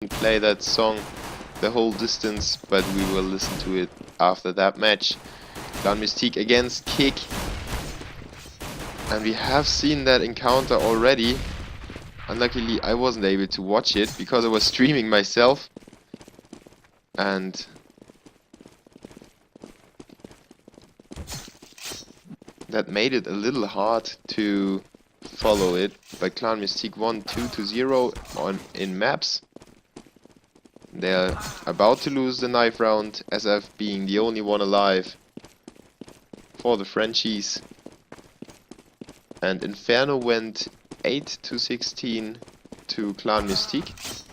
play that song the whole distance, but we will listen to it after that match. Clan-Mystik against k1ck. And we have seen that encounter already. Unluckily, I wasn't able to watch it because I was streaming myself. And that made it a little hard to follow it. But Clan-Mystik won 2-0 in maps. They're about to lose the knife round, SF being the only one alive for the Frenchies. And Inferno went 8-16 to Clan-Mystik.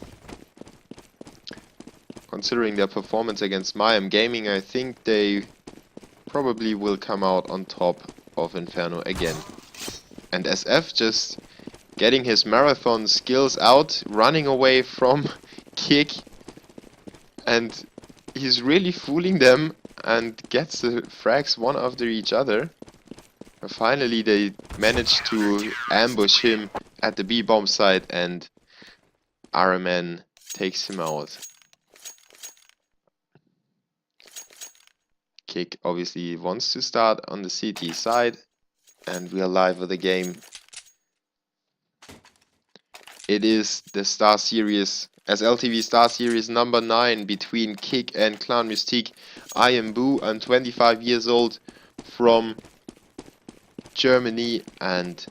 Considering their performance against Mayhem Gaming, I think they probably will come out on top of Inferno again. And SF just getting his marathon skills out, running away from k1ck, and he's really fooling them and gets the frags one after each other. And finally they managed to ambush him at the B bomb site, and RMN takes him out. k1ck obviously wants to start on the CT side, and we are live with the game. It is the Star Series, SLTV Star Series number 9 between k1ck and Clan-Mystik. I am Boo, I'm 25 years old from Germany, and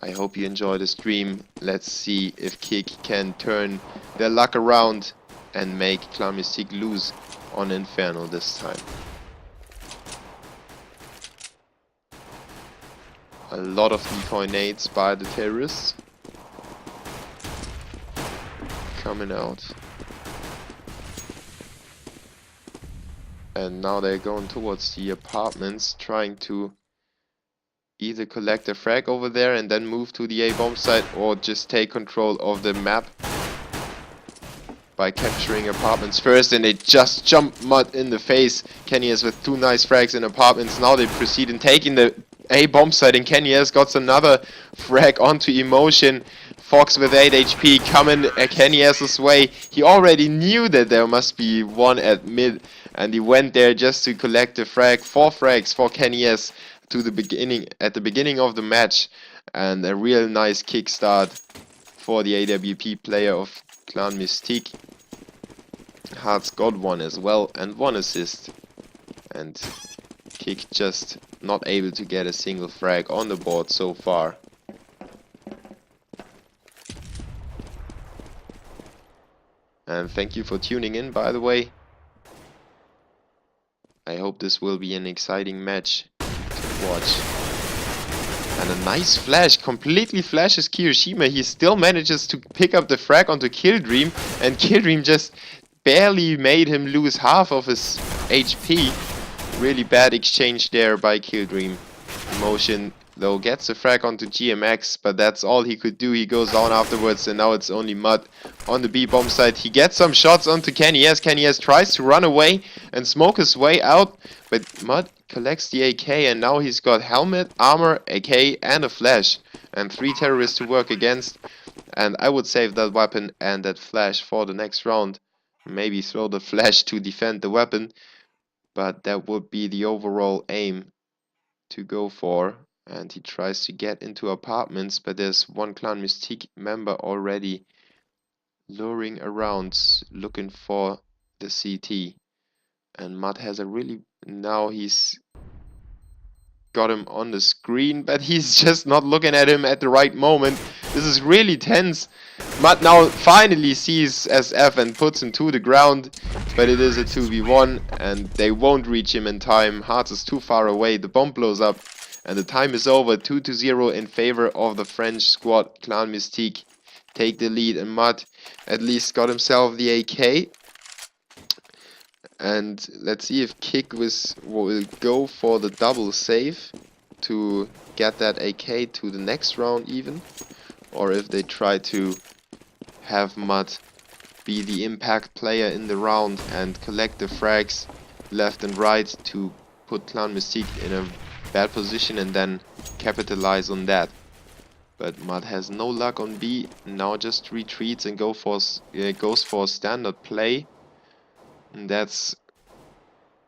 I hope you enjoy the stream. Let's see if k1ck can turn their luck around and make Clan-Mystik lose on Inferno this time. A lot of decoy nades by the terrorists coming out. And now they're going towards the apartments, trying to either collect a frag over there and then move to the A bomb site, or just take control of the map by capturing apartments first. And they just jump Mud in the face. Kenny is with 2 nice frags in apartments. Now they proceed in taking the A bomb site, and Kenny has got another frag onto Emotion. Fox with 8 HP coming Kenny S's way. He already knew that there must be one at mid, and he went there just to collect the frag. 4 frags for Kenny S to the beginning, at the beginning of the match, and a real nice kickstart for the AWP player of Clan-Mystik. Hearts got 1 as well and 1 assist, and k1ck just not able to get a single frag on the board so far. And thank you for tuning in, by the way. I hope this will be an exciting match to watch. And a nice flash, completely flashes Kirishima. He still manages to pick up the frag onto Killdream, and Killdream just barely made him lose half of his HP. Really bad exchange there by Killdream. Emotion though gets the frag onto GMX, but that's all he could do. He goes down afterwards, and now it's only Mud on the B bomb site. He gets some shots onto Kenny S. Kenny S tries to run away and smoke his way out, but Mud collects the AK, and now he's got helmet, armor, AK, and a flash, and 3 terrorists to work against. And I would save that weapon and that flash for the next round. Maybe throw the flash to defend the weapon, but that would be the overall aim to go for. And he tries to get into apartments, but there's one Clan-Mystik member already luring around, looking for the CT. And Mud has a really... now he's got him on the screen, but he's just not looking at him at the right moment. This is really tense. Mud now finally sees SF and puts him to the ground, but it is a 2v1 and they won't reach him in time. Hearts is too far away, the bomb blows up, and the time is over. 2-0 in favor of the French squad. Clan-Mystik take the lead, and Mud at least got himself the AK. And let's see if k1ck will go for the double save to get that AK to the next round even, or if they try to have Mud be the impact player in the round and collect the frags left and right to put Clan-Mystik in a bad position and then capitalize on that. But Mud has no luck on B. Now just retreats and goes for a standard play. And that's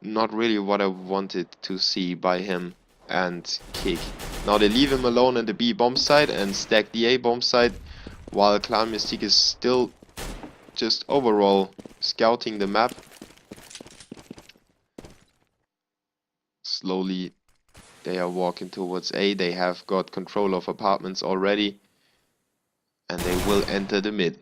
not really what I wanted to see by him and k1ck. Now they leave him alone in the B bomb site and stack the A bomb site, while Clan-Mystik is still just overall scouting the map. Slowly they are walking towards A. They have got control of apartments already, and they will enter the mid.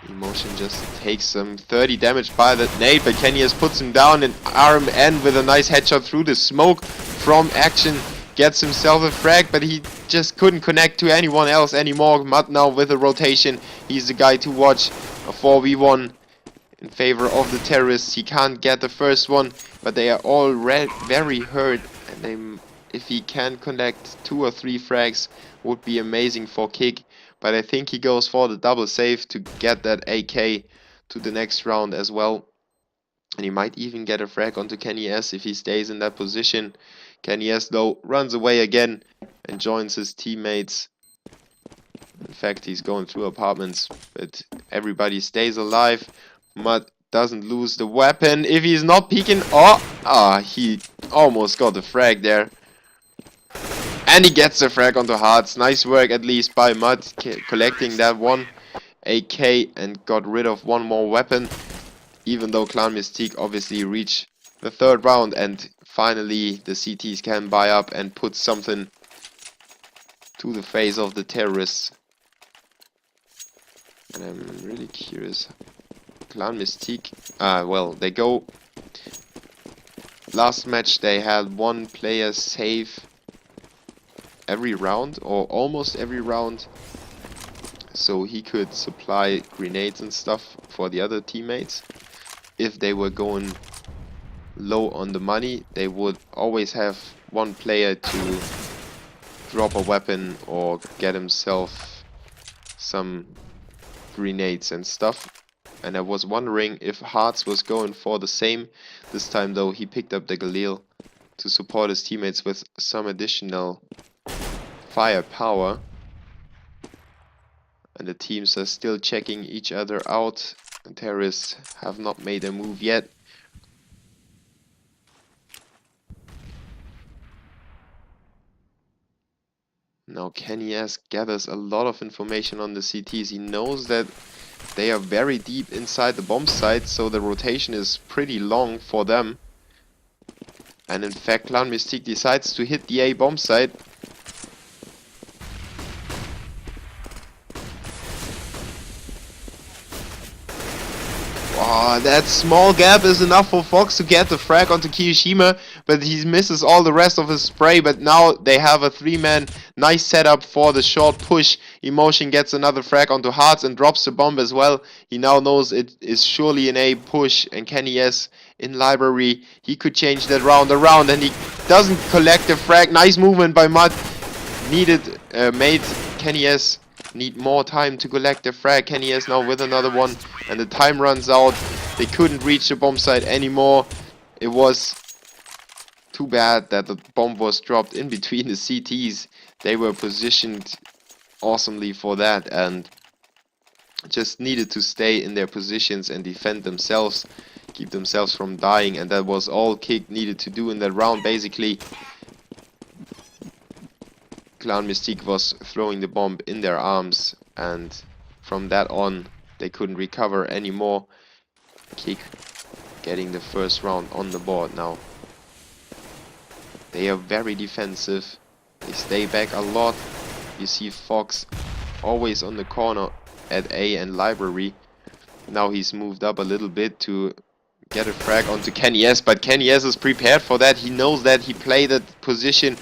Emotion just takes some 30 damage by that nade, but k1ck puts him down, and RMN with a nice headshot through the smoke from action gets himself a frag, but he just couldn't connect to anyone else anymore. Mud now with a rotation, he's the guy to watch. A 4v1 in favor of the terrorists. He can't get the first one, but they are all very hurt, and if he can connect 2 or 3 frags would be amazing for k1ck. But I think he goes for the double save to get that AK to the next round as well. And he might even get a frag onto k1ck if he stays in that position. k1ck though runs away again and joins his teammates. In fact, he's going through apartments, but everybody stays alive. Mud doesn't lose the weapon if he's not peeking. He almost got the frag there. And he gets the frag onto Hearts. Nice work at least by Mud, collecting that one AK and got rid of one more weapon. Even though Clan-Mystik obviously reach the 3rd round, and finally the CTs can buy up and put something to the face of the terrorists. And I'm really curious. Clan-Mystik, well, they go. Last match they had one player save every round, or almost every round, so he could supply grenades and stuff for the other teammates. If they were going low on the money, they would always have one player to drop a weapon or get himself some grenades and stuff. And I was wondering if Hearts was going for the same. This time though, he picked up the Galil to support his teammates with some additional firepower. And the teams are still checking each other out. The terrorists have not made a move yet. Now k1ck gathers a lot of information on the CTs. He knows that they are very deep inside the bomb site, so the rotation is pretty long for them. And in fact, Clan-Mystik decides to hit the A bomb site. That small gap is enough for Fox to get the frag onto k1ck, but he misses all the rest of his spray. But now they have a 3-man nice setup for the short push. Emotion gets another frag onto Hearts and drops the bomb as well. He now knows it is surely an A push, and k1ck in library. He could change that round around, and he doesn't collect the frag. Nice movement by Mud. Made k1ck need more time to collect the frag. k1ck now with another one, and the time runs out. They couldn't reach the bomb site anymore. It was too bad that the bomb was dropped in between the CTs. They were positioned awesomely for that and just needed to stay in their positions and defend themselves, keep themselves from dying, and that was all k1ck needed to do in that round basically. Clan-Mystik was throwing the bomb in their arms, and from that on they couldn't recover anymore. k1ck getting the first round on the board now. They are very defensive. They stay back a lot. You see Fox always on the corner at A and library. Now he's moved up a little bit to get a frag onto k1ck, but k1ck is prepared for that. He knows that. He played that position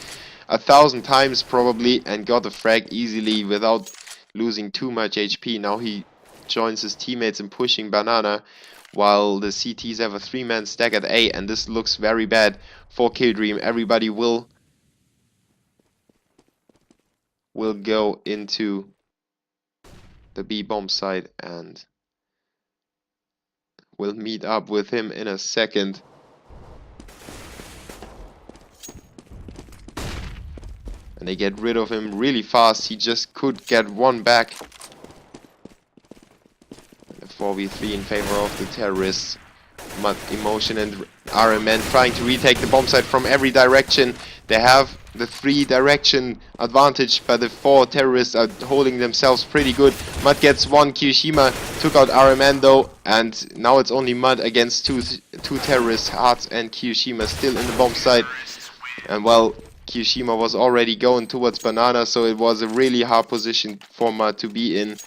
1,000 times probably and got the frag easily without losing too much HP. Now he joins his teammates in pushing banana, while the CTs have a 3-man stack at A, and this looks very bad for Killdream. Everybody will go into the B bomb site and we'll meet up with him in a second. And they get rid of him really fast. He just could get one back. 4v3 in favor of the terrorists. Mud, Emotion and RMN trying to retake the bomb site from every direction. They have the 3-direction advantage, but the 4 terrorists are holding themselves pretty good. Mud gets one, k1ck took out RMN though, and now it's only Mud against two terrorists, Hearts and k1ck still in the bomb site. And well, k1ck was already going towards Banana, so it was a really hard position for Mud to be in,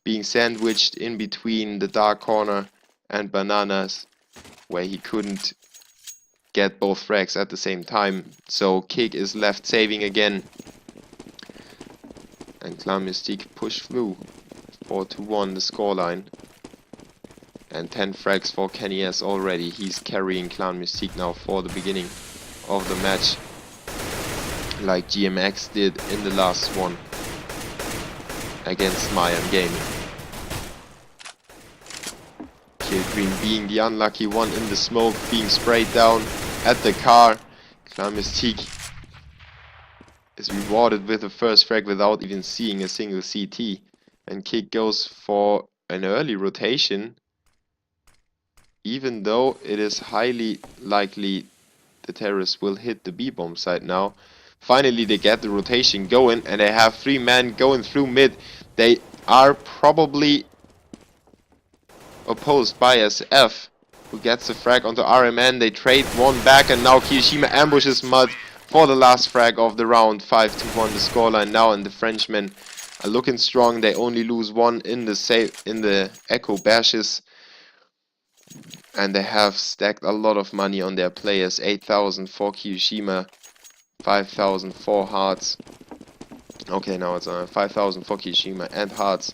being sandwiched in between the dark corner and Bananas, where he couldn't get both frags at the same time. So k1ck is left saving again. And Clan-Mystik push through. 4-1 the scoreline. And 10 frags for k1ck already. He's carrying Clan-Mystik now for the beginning of the match, like GMX did in the last one against Mayan Gaming. Green being the unlucky one in the smoke, being sprayed down at the car. Clan-Mystik is rewarded with the first frag without even seeing a single CT. And k1ck goes for an early rotation, even though it is highly likely the terrorists will hit the B-bomb site now. Finally they get the rotation going, and they have 3 men going through mid. They are probably opposed by SF, who gets the frag onto RMN. They trade one back, and now k1ck ambushes Mud for the last frag of the round. 5-1 the scoreline now, and the Frenchmen are looking strong. They only lose one in the Echo Bashes, and they have stacked a lot of money on their players. 8,000 for k1ck, 5,000 for Hearts. Okay, now it's 5,000 for k1ck and Hearts.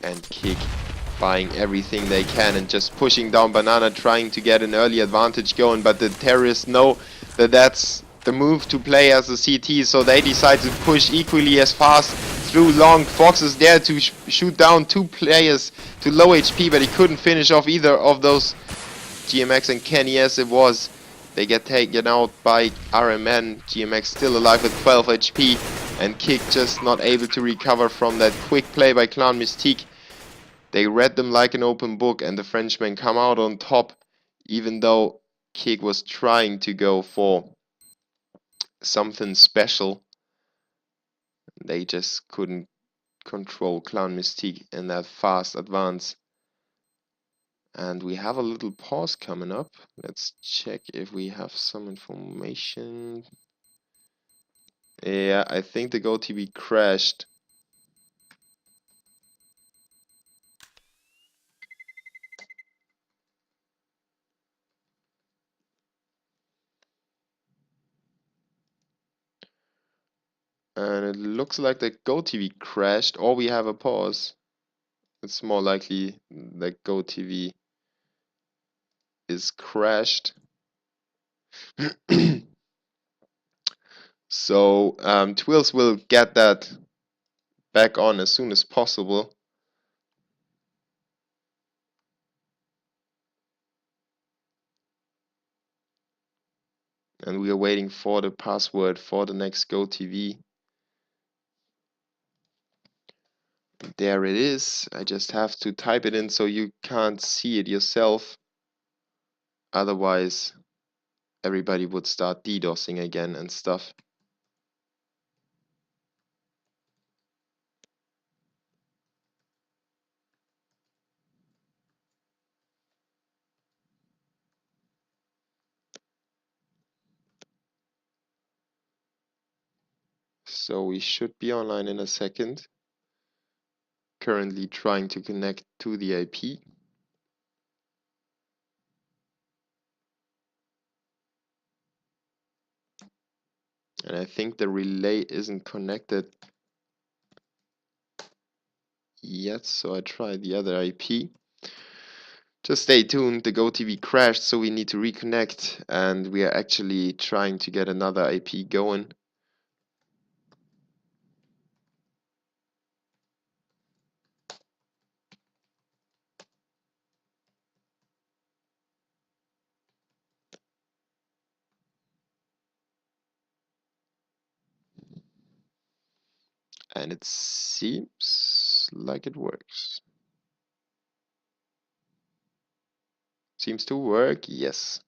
And k1ck buying everything they can and just pushing down Banana, trying to get an early advantage going, but the terrorists know that that's the move to play as a CT, so they decide to push equally as fast through long. Fox is there to shoot down 2 players to low HP, but he couldn't finish off either of those. GMX and k1ck it was. They get taken out by RMN. GMX still alive with 12 HP, and k1ck just not able to recover from that quick play by Clan-Mystik. They read them like an open book, and the Frenchmen come out on top, even though k1ck was trying to go for something special. They just couldn't control Clan-Mystik in that fast advance. And we have a little pause coming up. Let's check if we have some information. Yeah, I think the GoTV crashed. And it looks like the GoTV crashed, or we have a pause. It's more likely that GoTV is crashed. So Twills will get that back on as soon as possible. And we are waiting for the password for the next GoTV. There it is. I just have to type it in so you can't see it yourself. Otherwise, everybody would start DDoSing again and stuff. So we should be online in a second. Currently trying to connect to the IP. And I think the relay isn't connected yet, so I tried the other IP. Just stay tuned, the GoTV crashed, so we need to reconnect, and we are actually trying to get another IP going. And it seems like it works. Seems to work, yes.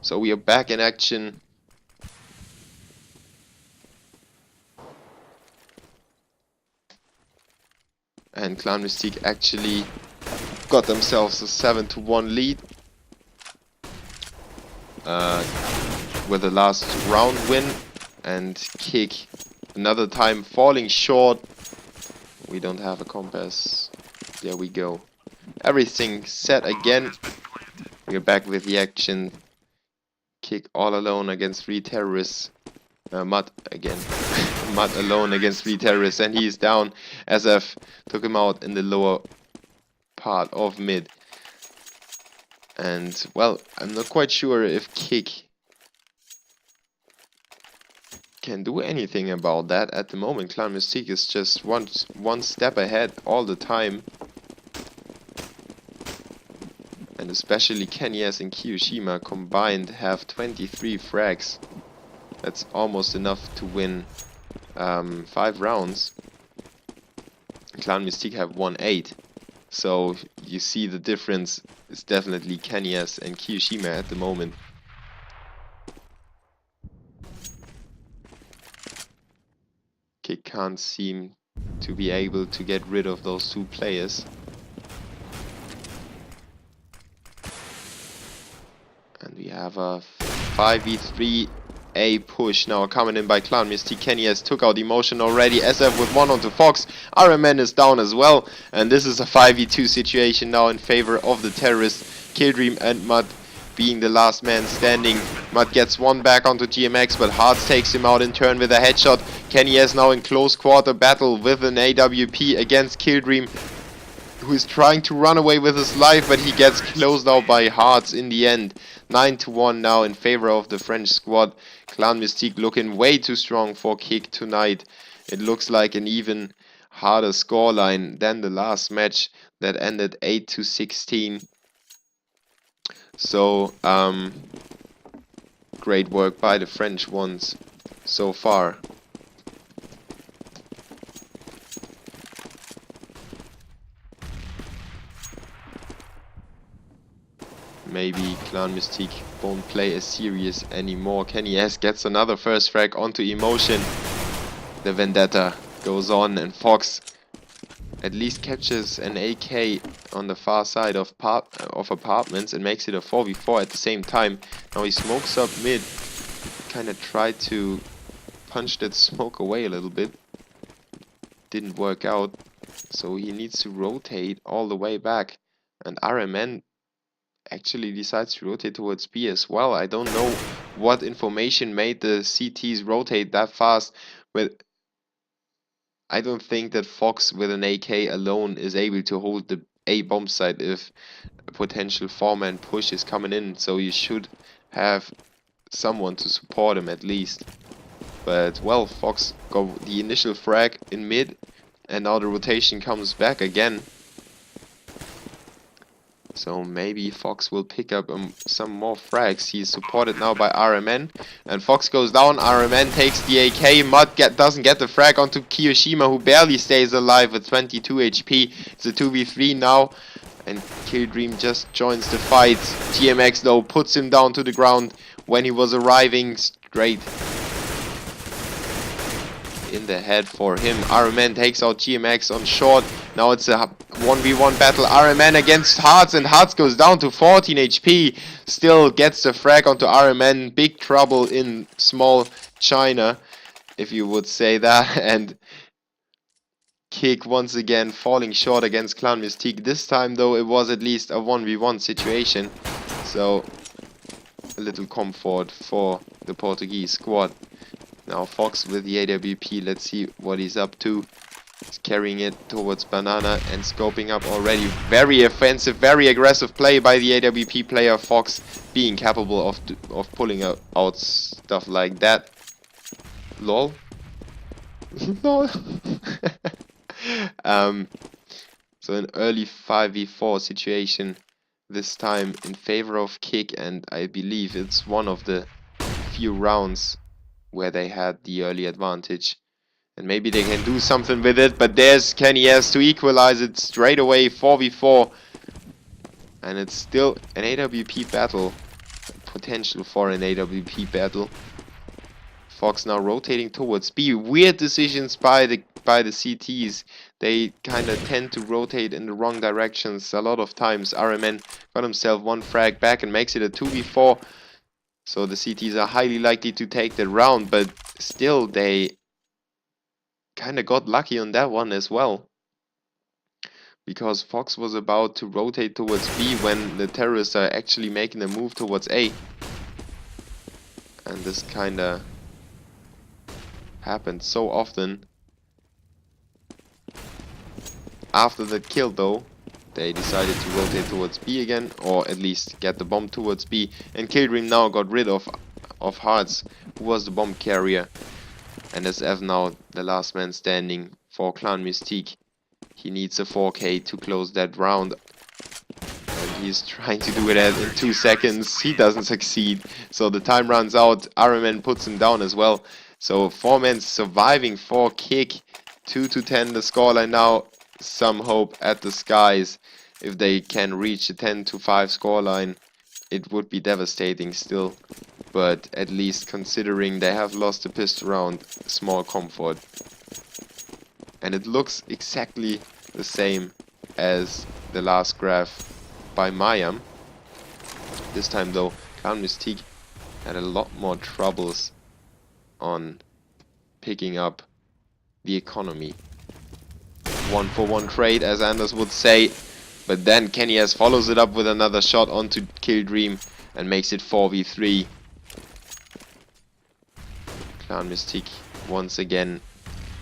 So we are back in action. And Clan-Mystik actually got themselves a 7-1 lead. With the last round win. And k1ck another time falling short. We don't have a compass. There we go. Everything set again. We're back with the action. k1ck all alone against 3 terrorists. Mud again. Mud alone against 3 terrorists, and he is down. SF took him out in the lower part of mid. And well, I'm not quite sure if k1ck can do anything about that at the moment. Clan-Mystik is just one step ahead all the time. And especially k1ck and k1ck combined have 23 frags. That's almost enough to win 5 rounds. Clan-Mystik have won 8. So you see the difference is definitely k1ck and k1ck at the moment. k1ck can't seem to be able to get rid of those 2 players. And we have a 5v3 A push now coming in by Clan-Mystik. k1ck took out Emotion already. SF with 1 onto Fox. RMN is down as well. And this is a 5v2 situation now in favor of the terrorists. Killdream and Mud being the last man standing. Mud gets 1 back onto GMX, but Hearts takes him out in turn with a headshot. k1ck now in close quarter battle with an AWP against Killdream, who is trying to run away with his life, but he gets closed out by Hearts in the end. 9-1 now in favor of the French squad. Clan-Mystik looking way too strong for k1ck tonight. It looks like an even harder scoreline than the last match that ended 8-16. So, great work by the French ones so far. Maybe Clan-Mystik won't play as serious anymore. k1ck gets another first frag onto Emotion. The vendetta goes on, and Fox at least catches an AK on the far side of apartments and makes it a 4v4 at the same time. Now he smokes up mid. Kind of tried to punch that smoke away a little bit. Didn't work out. So he needs to rotate all the way back. And RMN actually decides to rotate towards B as well. I don't know what information made the CTs rotate that fast, but I don't think that Fox with an AK alone is able to hold the A bomb site if a potential 4-man push is coming in, so you should have someone to support him at least. But well, Fox got the initial frag in mid, and now the rotation comes back again. So maybe Fox will pick up some more frags. He's supported now by RMN. And Fox goes down. RMN takes the AK. Mud doesn't get the frag onto k1ck, who barely stays alive with 22 HP. It's a 2v3 now. And Killdream just joins the fight. GMX though puts him down to the ground when he was arriving straight in the head for him. RMN takes out GMX on short. Now it's a 1v1 battle. RMN against Hearts, and Hearts goes down to 14 HP. Still gets the frag onto RMN. Big trouble in small China, if you would say that. And k1ck once again falling short against Clan-Mystik. This time though it was at least a 1v1 situation. So a little comfort for the Portuguese squad. Now Fox with the AWP, let's see what he's up to. He's carrying it towards Banana and scoping up already. Very offensive, very aggressive play by the AWP player. Fox being capable of pulling out stuff like that. Lol. Lol. So an early 5v4 situation, this time in favor of k1ck, and I believe it's one of the few rounds where they had the early advantage. And maybe they can do something with it, but there's k1ck to equalize it straight away, 4v4. And it's still an AWP battle. Potential for an AWP battle. k1ck now rotating towards B. Weird decisions by the CTs. They kind of tend to rotate in the wrong directions a lot of times. RMN got himself one frag back and makes it a 2v4. So the CTs are highly likely to take the round, but still they kind of got lucky on that one as well. Because k1ck was about to rotate towards B when the terrorists are actually making a move towards A. And this kind of happened so often. After that kill though, they decided to rotate towards B again, or at least get the bomb towards B. And k1ck now got rid of Hearts, who was the bomb carrier. And SF now the last man standing for Clan-Mystik. He needs a 4K to close that round. And he's trying to do it in 2 seconds. He doesn't succeed. So the time runs out. RMN puts him down as well. So 4 men surviving, k1ck. 2-10 the scoreline now. Some hope at the skies. If they can reach the 10-5 scoreline, it would be devastating still. But at least considering they have lost the pistol round, small comfort. And it looks exactly the same as the last graph by Mayam. This time though, Clan-Mystik had a lot more troubles on picking up the economy. 1-for-1 trade, as Anders would say, but then k1ck follows it up with another shot onto k1ck and makes it 4v3. Clan-Mystik once again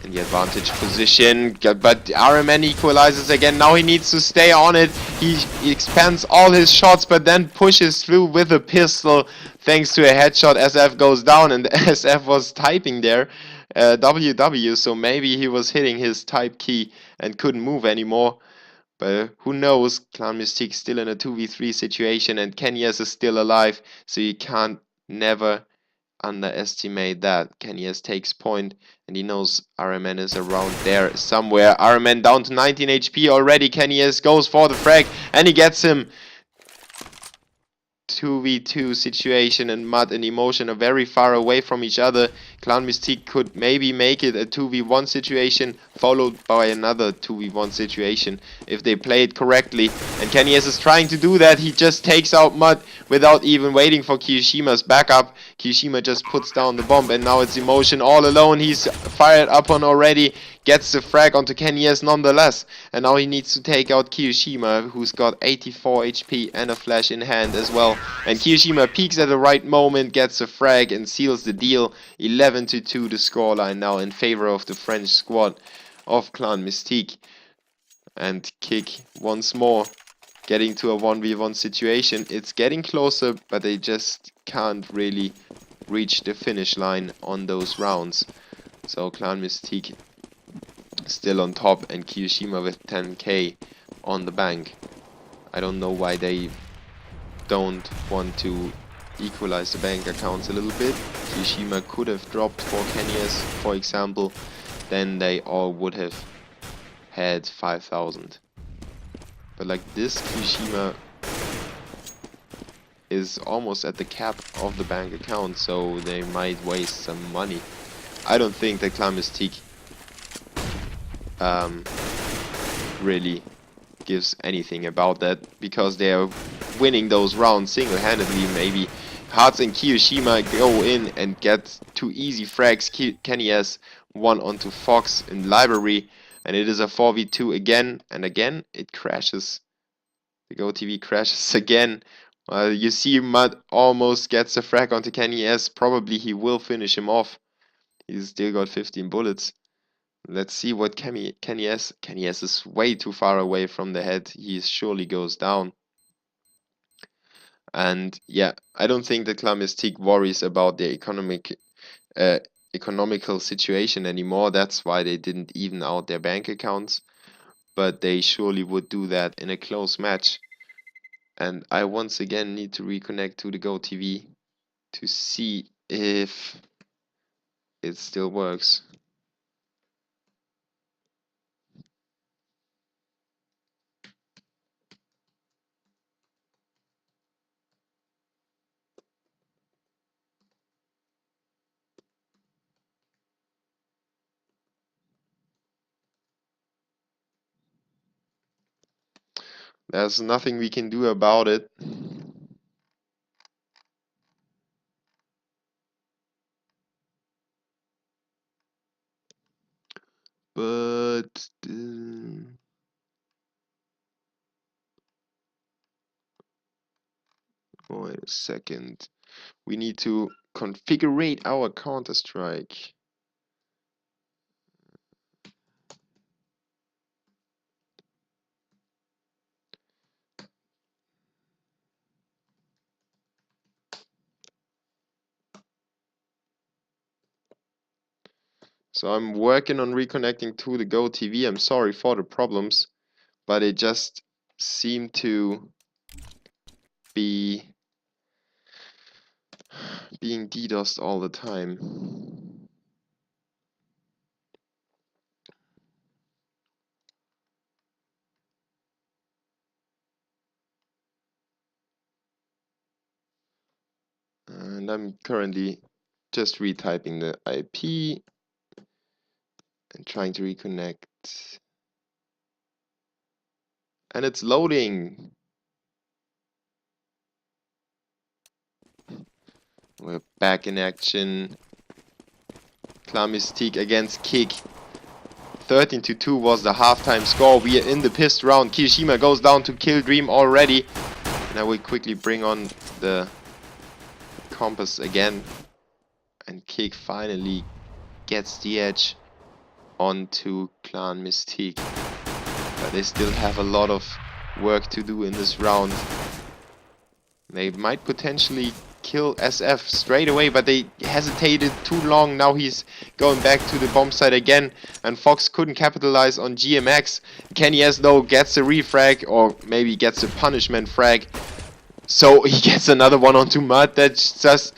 in the advantage position, but RMN equalizes again. Now he needs to stay on it. He expands all his shots, but then pushes through with a pistol. Thanks to a headshot, SF goes down, and SF was typing there WW, so maybe he was hitting his type key and couldn't move anymore. But who knows? Clan-Mystik still in a 2v3 situation, and k1ck is still alive, so you can't never underestimate that. k1ck takes point, and he knows RMN is around there somewhere. RMN down to 19 HP already. k1ck goes for the frag, and he gets him. 2v2 situation, and Mud and Emotion are very far away from each other. Clan-Mystik could maybe make it a 2v1 situation, followed by another 2v1 situation if they play it correctly. And k1ck is trying to do that. He just takes out Mud without even waiting for k1ck's backup. k1ck just puts down the bomb, and now it's Emotion all alone. He's fired up on already. Gets the frag onto k1ck nonetheless. And now he needs to take out k1ck, who's got 84 HP and a flash in hand as well. And k1ck peeks at the right moment, gets a frag and seals the deal. 11-2 the scoreline now in favor of the French squad of Clan-Mystik. And k1ck once more getting to a 1v1 situation. It's getting closer, but they just can't really reach the finish line on those rounds. So Clan-Mystik still on top, and k1ck with 10k on the bank. I don't know why they don't want to equalize the bank accounts a little bit. k1ck could have dropped for k1ck, for example, then they all would have had 5,000. But like this, k1ck is almost at the cap of the bank account, so they might waste some money. I don't think that Clan-Mystik really gives anything about that, because they are winning those rounds single-handedly. Maybe Hearts and k1ck go in and get 2 easy frags. k1ck one onto k1ck in library, and it is a 4v2 again, and again it crashes. The GoTV crashes again. You see Mud almost gets a frag onto k1ck. Probably he will finish him off. He's still got 15 bullets. Let's see what k1ck is way too far away from the head. He surely goes down. And yeah, I don't think that Clan-Mystik worries about their economical situation anymore. That's why they didn't even out their bank accounts. But they surely would do that in a close match. And I once again need to reconnect to the GoTV to see if it still works. There's nothing we can do about it. But wait a second. We need to configure our Counter-Strike. So I'm working on reconnecting to the Go TV. I'm sorry for the problems, but it just seemed to be being DDoSed all the time. And I'm currently just retyping the IP and trying to reconnect. And it's loading. We're back in action. Clans-Mystik against k1ck. 13-2 was the halftime score. We are in the pissed round. Kirishima goes down to Kill Dream already. Now we quickly bring on the compass again. And k1ck finally gets the edge onto Clans-Mystik. But they still have a lot of work to do in this round. They might potentially kill SF straight away, but they hesitated too long. Now he's going back to the bomb site again, and Fox couldn't capitalize on GMX. k1ck though gets a refrag, or maybe gets a punishment frag. So he gets another one onto Mud. That's just...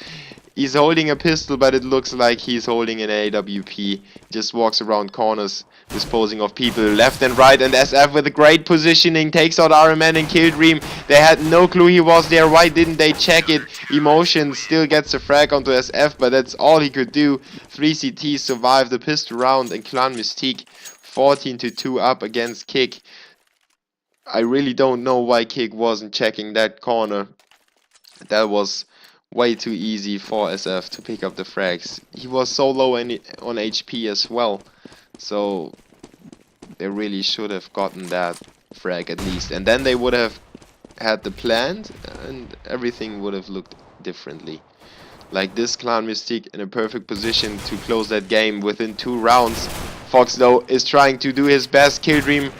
He's holding a pistol, but it looks like he's holding an AWP. Just walks around corners, disposing of people left and right. And SF with a great positioning takes out RMN and Kill Dream. They had no clue he was there. Why didn't they check it? Emotion still gets a frag onto SF, but that's all he could do. 3 CTs survive the pistol round, and Clans-Mystik 14-2 up against k1ck. I really don't know why k1ck wasn't checking that corner. That was way too easy for SF to pick up the frags. He was so low on HP as well, so they really should have gotten that frag at least, and then they would have had the plant and everything would have looked differently. Like this, Clans-Mystik in a perfect position to close that game within 2 rounds. Fox though is trying to do his best. Kill Dream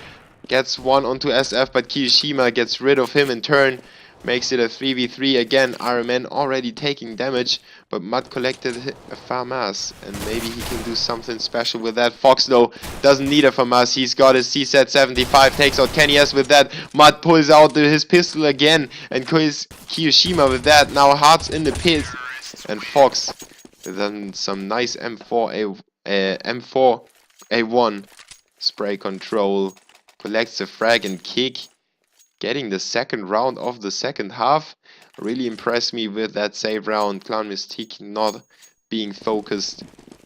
gets one onto SF, but Kirishima gets rid of him in turn. Makes it a 3v3 again. RMN already taking damage, but Mud collected a FAMAS, and maybe he can do something special with that. Fox though doesn't need a FAMAS. He's got his CZ 75, takes out k1ck with that. Mud pulls out his pistol again and kills Kirishima with that. Now Hearts in the pit, and Fox with some nice M4A1 spray control collects a frag, and k1ck getting the second round of the second half. Really impressed me with that save round. Clans-Mystik not being focused,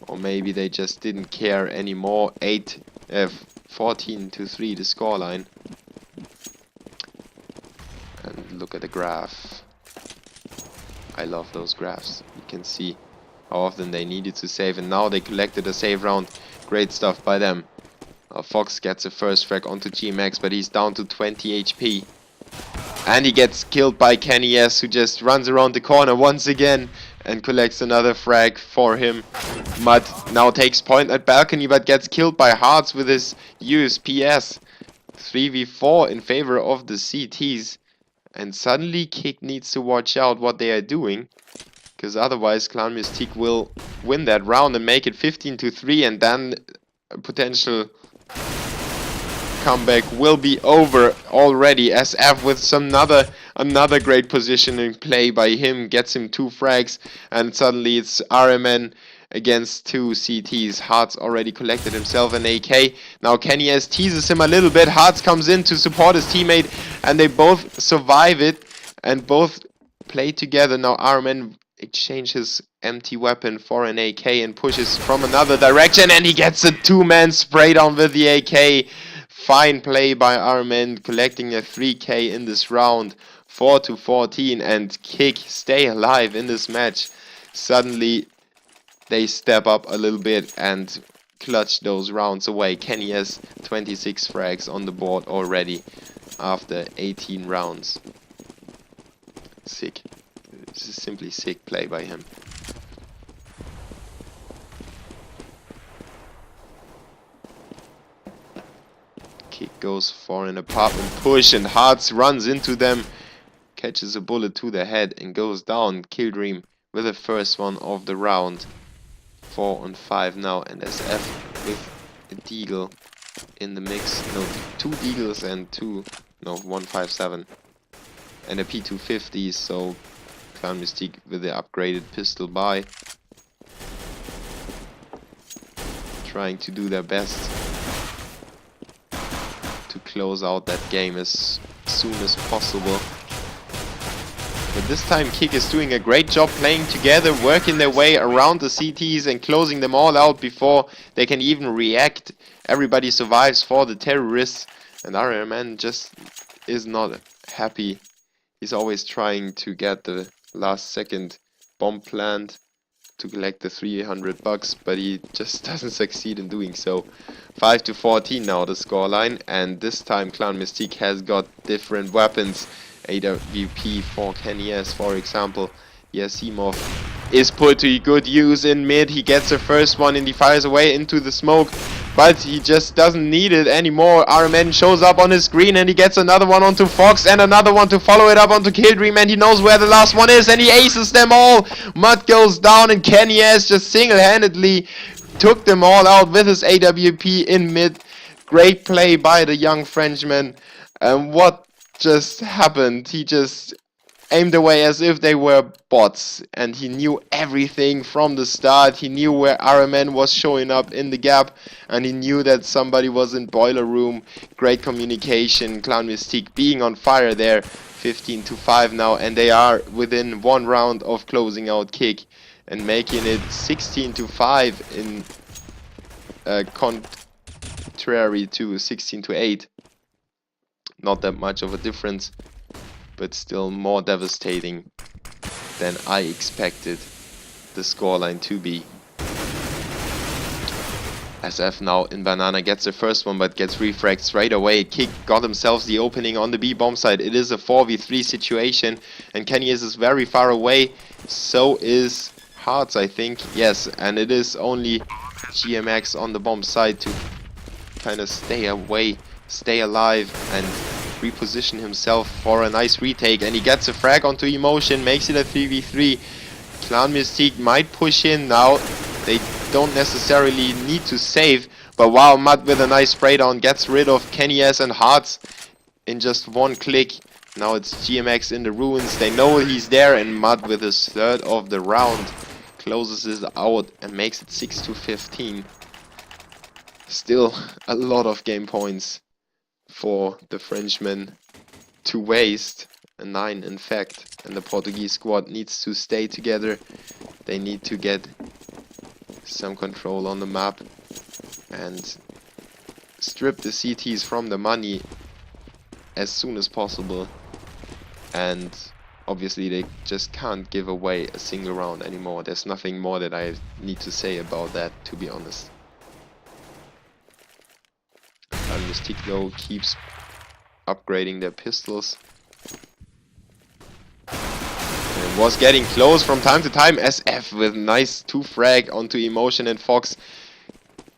or maybe they just didn't care anymore. 14-3 the scoreline. And look at the graph. I love those graphs. You can see how often they needed to save, and now they collected a save round. Great stuff by them. Fox gets a first frag onto GMX, but he's down to 20 HP. And he gets killed by k1ck, who just runs around the corner once again and collects another frag for him. Mud now takes point at balcony, but gets killed by Hearts with his USPS. 3v4 in favor of the CTs. And suddenly k1ck needs to watch out what they are doing, because otherwise Clans-Mystik will win that round and make it 15-3, and then a potential comeback will be over already. SF with another great positioning play by him gets him 2 frags, and suddenly it's RMN against two CTs. Hearts already collected himself an AK. Now k1ck teases him a little bit. Hearts comes in to support his teammate, and they both survive it and both play together. Now RMN exchanges empty weapon for an AK and pushes from another direction, and he gets a two-man spray down with the AK. Fine play by RMN, collecting a 3k in this round. 4-14, and k1ck stay alive in this match. Suddenly they step up a little bit and clutch those rounds away. k1ck has 26 frags on the board already after 18 rounds. Sick. This is simply sick play by him. k1ck goes for an apartment push, and Hearts runs into them, catches a bullet to the head and goes down. Killdream with the first one of the round. 4-on-5 now, and SF with a deagle in the mix. No, two deagles and 157 and a P250, so clans-mystik with the upgraded pistol by, trying to do their best to close out that game as soon as possible. But this time k1ck is doing a great job playing together, working their way around the CTs and closing them all out before they can even react. Everybody survives for the terrorists, and RMN just is not happy. He's always trying to get the last second bomb plant to collect the 300 bucks, but he just doesn't succeed in doing so. 5-14 now the scoreline, and this time clans-mystik has got different weapons. AWP for k1ck, for example. Yasimov is put to good use in mid. He gets the first one and he fires away into the smoke, but he just doesn't need it anymore. RMN shows up on his screen and he gets another one onto Fox and another one to follow it up onto Killdream, and he knows where the last one is and he aces them all. Mud goes down and k1ck just single-handedly took them all out with his AWP in mid. Great play by the young Frenchman. And what just happened? He just aimed away as if they were bots, and he knew everything from the start. He knew where RMN was showing up in the gap, and he knew that somebody was in boiler room. Great communication. clans-mystik being on fire there. 15-5 now, and they are within one round of closing out k1ck and making it 16-5 in contrary to 16-8. Not that much of a difference, but still more devastating than I expected the scoreline to be. SF now in banana gets the first one, but gets refragged straight away. k1ck got himself the opening on the B bomb side. It is a 4v3 situation, and k1ck is very far away. So is Hearts, I think. Yes, and it is only GMX on the bomb side to kind of stay away, stay alive, and reposition himself for a nice retake. And he gets a frag onto Emotion, makes it a 3v3. clans-mystik might push in now. They don't necessarily need to save, but wow, Mud with a nice spray down gets rid of k1ck and Hearts in just one click. Now it's GMX in the ruins. They know he's there, and Mud with his third of the round closes it out and makes it 6-15. Still a lot of game points for the Frenchman to waste. A 9 in fact, and the Portuguese squad needs to stay together. They need to get some control on the map and strip the CTs from the money as soon as possible. And obviously they just can't give away a single round anymore. There's nothing more that I need to say about that, to be honest. clans-mystik though keeps upgrading their pistols. And it was getting close from time to time. SF with nice 2 frag onto Emotion and Fox.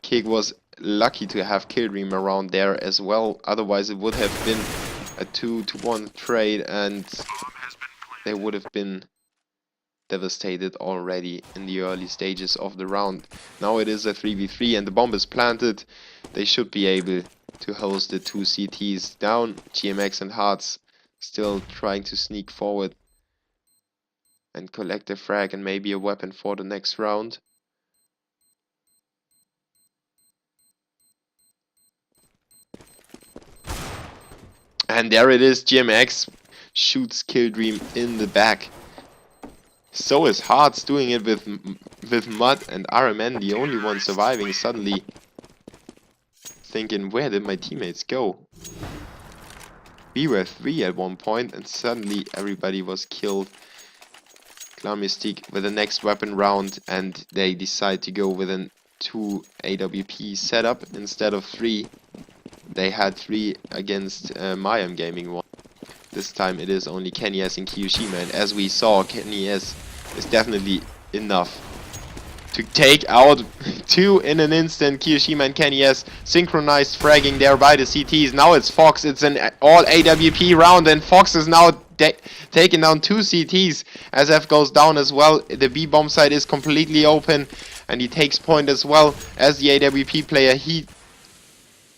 k1ck was lucky to have Killdream around there as well. Otherwise it would have been a 2-1 trade and they would have been devastated already in the early stages of the round. Now it is a 3v3 and the bomb is planted. They should be able to host the 2 CTs down. GMX and Hearts still trying to sneak forward and collect a frag and maybe a weapon for the next round. And there it is, GMX shoots Killdream in the back. So is Hearts doing it with Mud and RMN, the only one surviving, suddenly thinking, where did my teammates go? We were 3 at one point and suddenly everybody was killed. Clan-Mystik with the next weapon round, and they decide to go with a 2 AWP setup instead of 3. They had 3 against Mayhem Gaming 1. This time it is only k1ck and k1ck, and as we saw, k1ck is definitely enough to take out 2 in an instant. k1ck and k1ck synchronized fragging there by the CTs. Now it's Fox, it's an all AWP round, and Fox is now taking down 2 CTs. SF goes down as well. The B bomb site is completely open, and he takes point as well as the AWP player. He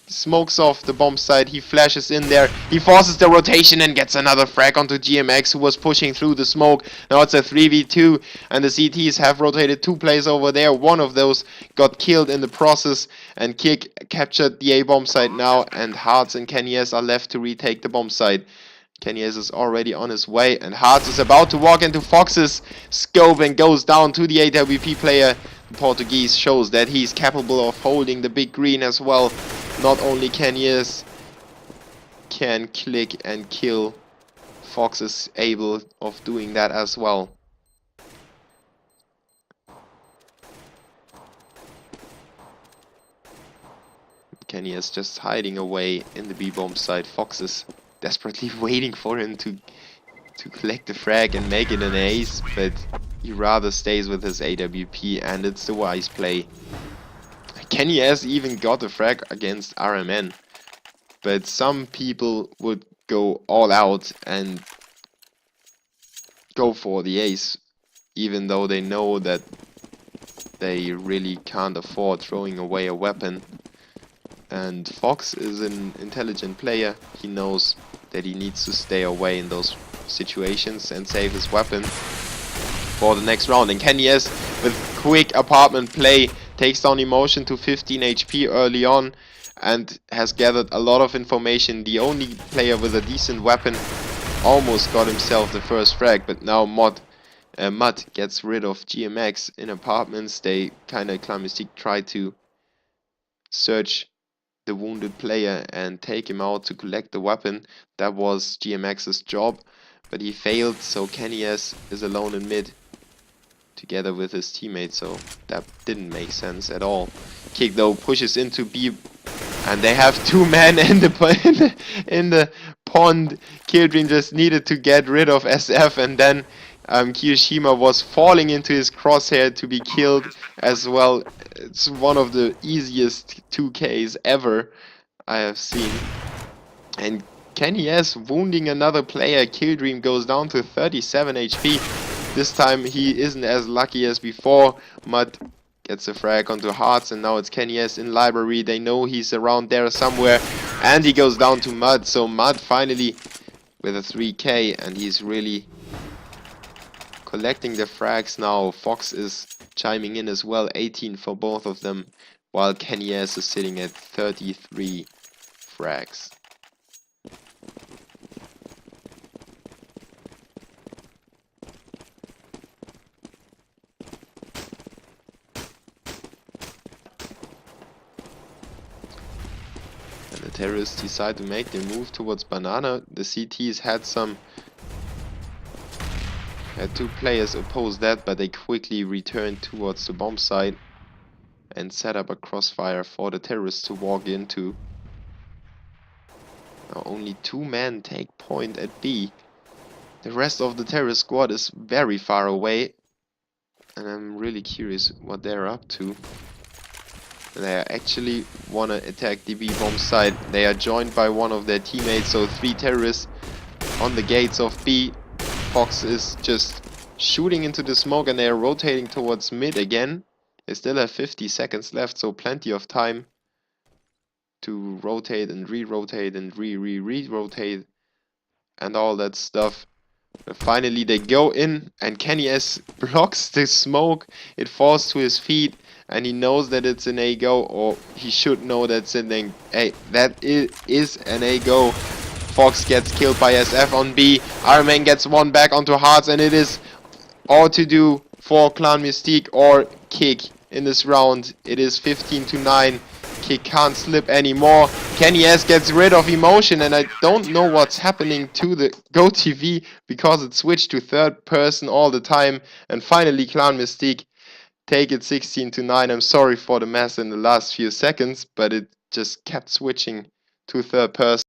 smokes off the bomb site, he flashes in there, he forces the rotation and gets another frag onto GMX, who was pushing through the smoke. Now it's a 3v2 and the CTs have rotated 2 players over there. One of those got killed in the process, and k1ck captured the A bomb site now, and Hearts and k1ck are left to retake the bomb site. k1ck is already on his way, and Hearts is about to walk into Fox's scope and goes down to the AWP player. The Portuguese shows that he's capable of holding the big green as well. Not only k1ck can click and kill, Fox is able of doing that as well. k1ck is just hiding away in the B bomb site. Fox is desperately waiting for him to collect the frag and make it an ace, but he rather stays with his AWP, and it's the wise play. k1ck even got a frag against RMN, but some people would go all out and go for the ace, even though they know that they really can't afford throwing away a weapon. And Fox is an intelligent player. He knows that he needs to stay away in those situations and save his weapon for the next round. And k1ck with quick apartment play takes down Emotion to 15 HP early on and has gathered a lot of information. The only player with a decent weapon almost got himself the first frag, but now Mud gets rid of GMX in apartments. They k1ck try to search the wounded player and take him out to collect the weapon. That was GMX's job, but he failed, so k1ck is alone in mid together with his teammates, so that didn't make sense at all. k1ck though pushes into B, and they have 2 men in the pond. Killdream just needed to get rid of SF, and then k1ck was falling into his crosshair to be killed as well. It's one of the easiest 2Ks ever I have seen. And k1ck wounding another player. Killdream goes down to 37 HP. This time he isn't as lucky as before. Mud gets a frag onto Hearts, and now it's k1ck in library. They know he's around there somewhere, and he goes down to Mud. So Mud finally with a 3K, and he's really collecting the frags now. Fox is chiming in as well, 18 for both of them, while k1ck is sitting at 33 frags. And the terrorists decide to make their move towards Banana. The CTs had 2 players oppose that, but they quickly return towards the bomb site and set up a crossfire for the terrorists to walk into. Now only 2 men take point at B. The rest of the terrorist squad is very far away, and I'm really curious what they're up to. They actually want to attack the B bomb site. They are joined by one of their teammates, so 3 terrorists on the gates of B. Fox is just shooting into the smoke, and they are rotating towards mid again. They still have 50 seconds left, so plenty of time to rotate and re-rotate and re-rotate and all that stuff. But finally they go in, and k1ck blocks the smoke. It falls to his feet, and he knows that it's an A go, or he should know that's an A. That is an A go. Fox gets killed by SF on B. Iron Man gets one back onto Hearts, and it is all to do for k1ck or k1ck in this round. It is 15-9. k1ck can't slip anymore. Kenny S gets rid of emotion, and I don't know what's happening to the GoTV because it switched to third person all the time. And finally, k1ck take it 16-9. I'm sorry for the mess in the last few seconds, but it just kept switching to third person.